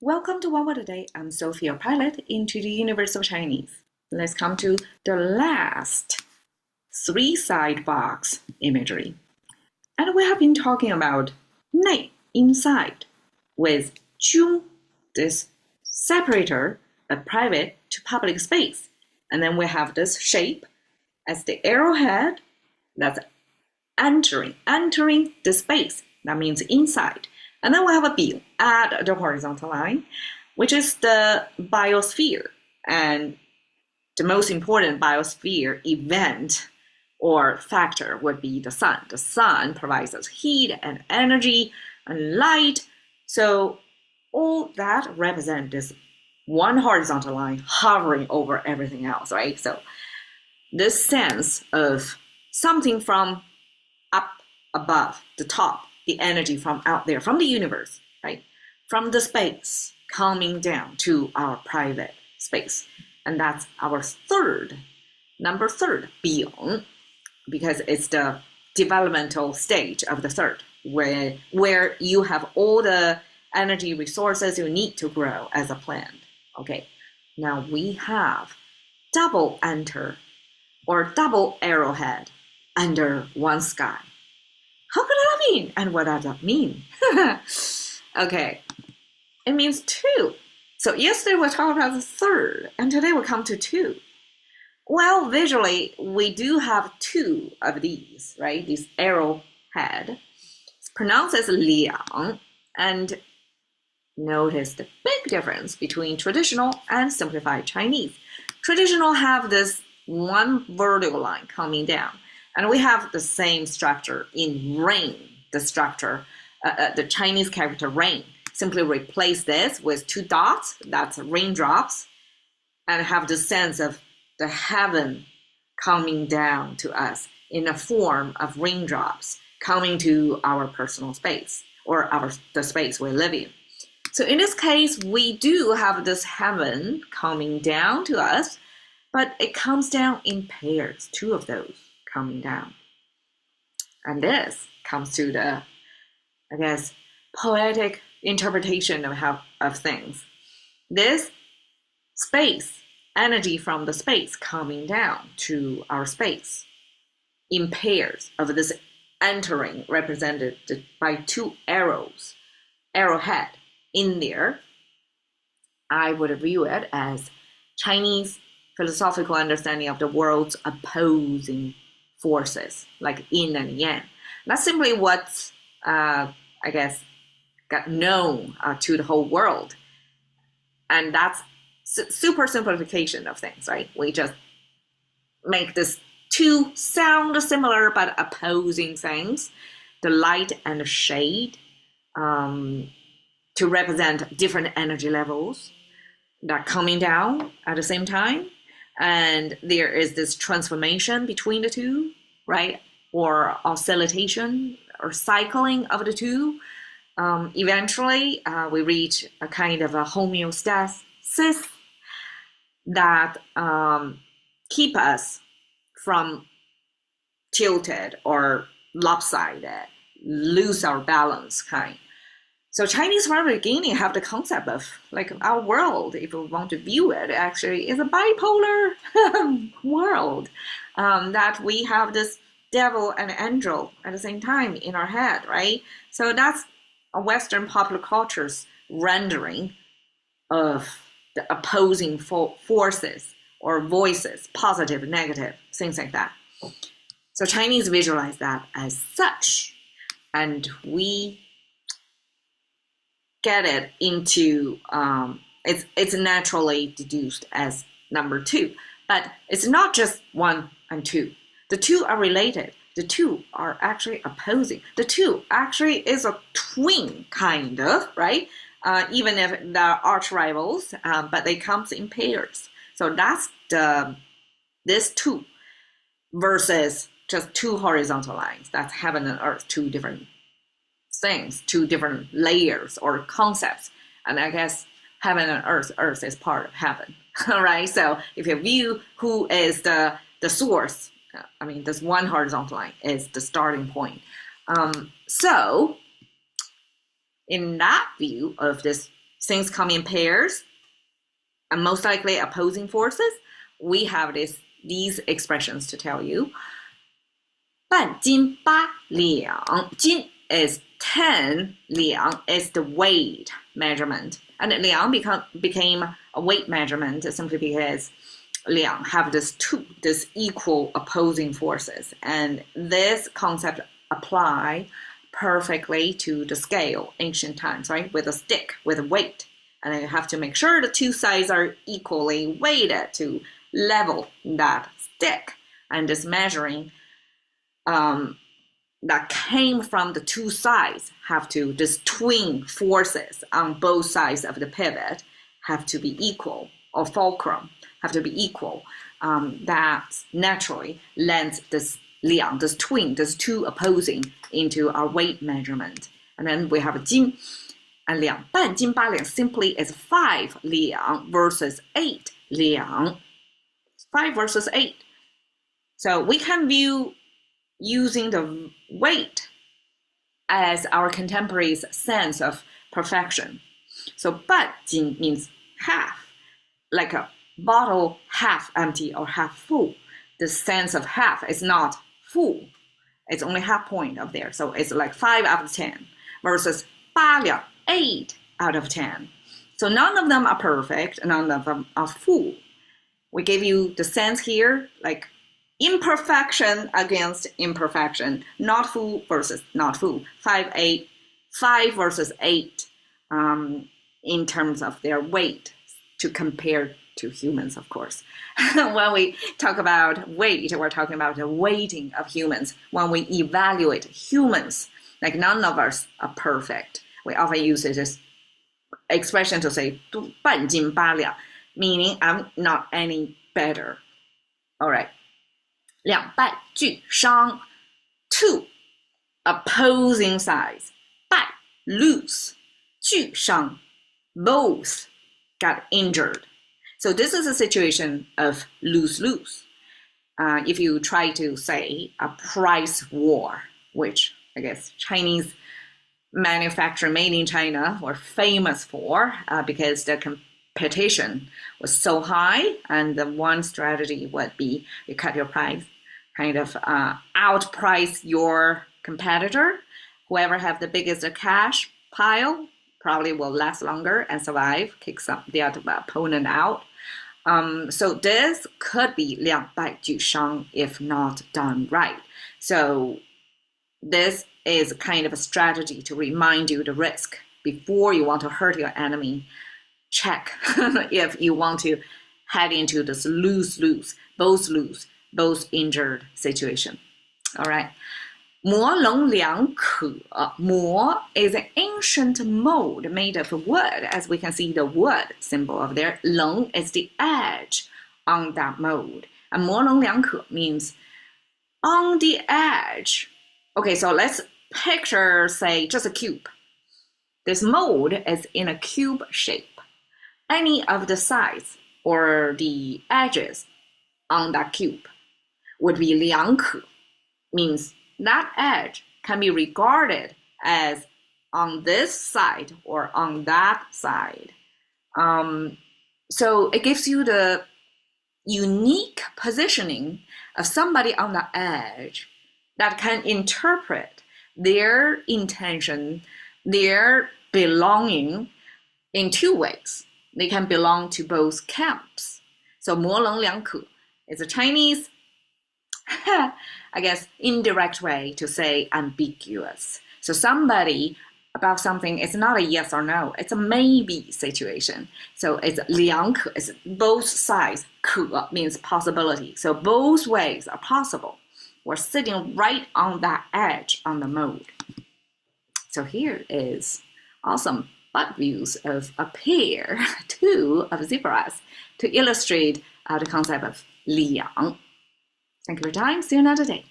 Welcome to One Word a Day. I'm Sophie, your pilot into the universe of Chinese. Let's come to the last three-side box imagery. And we have been talking about 内, inside, with 中, this separator of private to public space. And then we have this shape as the arrowhead that's entering the space. That means inside. And then we have a 柄 at the horizontal line, which is the biosphere. And the most important biosphere event or factor would be the sun. The sun provides us heat and energy and light. So all that represents this one horizontal line hovering over everything else, right? So this sense of something from up above, the top, the energy from out there, from the universe, right? From the space coming down to our private space. And that's our number third, 柄, because it's the developmental stage of the third, where you have all the energy resources you need to grow as a plant. Okay, now we have double enter or double arrowhead under one sky. How could that mean? And what does that mean? Okay, it means two. So yesterday we talked about the third, and today we come to two. Well, visually, we do have two of these, right? This arrowhead. It's pronounced as liǎng, and notice the big difference between traditional and simplified Chinese. Traditional have this one vertical line coming down. And we have the same structure in rain, the structure, the Chinese character rain. Simply replace this with two dots, that's raindrops, and have the sense of the heaven coming down to us in the form of raindrops coming to our personal space or the space we live in. So in this case, we do have this heaven coming down to us, but it comes down in pairs, two of those coming down. And this comes to the, I guess, poetic interpretation of things. This space, energy from the space coming down to our space in pairs of this entering represented by two arrowhead in there, I would view it as Chinese philosophical understanding of the world's opposing forces, like yin and yang. That's simply what, I guess, got known to the whole world. And that's super simplification of things, right? We just make this two sound similar but opposing things, the light and the shade, to represent different energy levels that are coming down at the same time. And there is this transformation between the two, right? Or oscillation or cycling of the two. Eventually, we reach a kind of a homeostasis that keep us from tilted or lopsided, lose our balance kind. So Chinese from the beginning have the concept of like our world, if we want to view it, actually is a bipolar world, that we have this devil and angel at the same time in our head, right? So that's a Western popular culture's rendering of the opposing forces or voices, positive, negative, things like that. So Chinese visualize that as such, and we get it into, it's naturally deduced as number two. But it's not just one and two. The two are related. The two are actually opposing. The two actually is a twin, kind of, right? Even if they're arch rivals, but they come in pairs. So that's this two versus just two horizontal lines. That's heaven and earth, two different things, two different layers or concepts. And I guess heaven and earth is part of heaven, right? So if you view who is the source, I mean, this one horizontal line is the starting point. So in that view of this things come in pairs, and most likely opposing forces, we have these expressions to tell you. 半斤八两, 斤 is 10, 两 is the weight measurement. And 两 became a weight measurement simply because 两 have this equal opposing forces. And this concept apply perfectly to the scale, ancient times, right? With a stick, with a weight. And you have to make sure the two sides are equally weighted to level that stick. And this measuring that came from the two sides this twin forces on both sides of the pivot have to be equal, or fulcrum have to be equal. That naturally lends this liǎng, this twin, this two opposing into our weight measurement. And then we have 斤 and 两, 半斤八两 simply is 5 liǎng versus 8 liǎng. 5 versus 8. So we can view using the weight as our contemporaries' sense of perfection. So 半斤 means half, like a bottle half empty or half full. The sense of half is not full. It's only half point up there. So it's like 5 out of 10 versus 八两, 8 out of 10. So none of them are perfect. None of them are full. We give you the sense here, like imperfection against imperfection, not full versus not full. 5 versus 8 in terms of their weight to compare to humans, of course. When we talk about weight, we're talking about the weighting of humans. When we evaluate humans, like none of us are perfect. We often use this expression to say 半斤八两, meaning I'm not any better. All right. 两败俱伤, 2 opposing sides. 败 lose, 俱伤 both got injured. So this is a situation of lose-lose. If you try to say a price war, which I guess Chinese manufacturer made in China were famous for because the competition was so high, and the one strategy would be you cut your price, kind of outprice your competitor. Whoever have the biggest cash pile probably will last longer and survive, kick the other opponent out. So this could be 两败俱伤 if not done right. So this is kind of a strategy to remind you the risk before you want to hurt your enemy. Check if you want to head into this lose-lose, both injured situation. All right. 模棱两可. 模 is an ancient mold made of wood, as we can see the wood symbol of there. 棱 is the edge on that mold. And 模棱两可 means on the edge. Okay, so let's picture, say, just a cube. This mold is in a cube shape. Any of the sides or the edges on that cube would be 两可, means that edge can be regarded as on this side or on that side. So it gives you the unique positioning of somebody on the edge that can interpret their intention, their belonging in two ways. They can belong to both camps. So 模棱两可 is a Chinese I guess, indirect way to say ambiguous. So somebody about something is not a yes or no, it's a maybe situation. So it's 两可, it's both sides. 可 means possibility. So both ways are possible. We're sitting right on that edge on the mold. So here is awesome butt views of a pair, 2 of zebras, to illustrate the concept of liǎng. Thank you for your time. See you another day.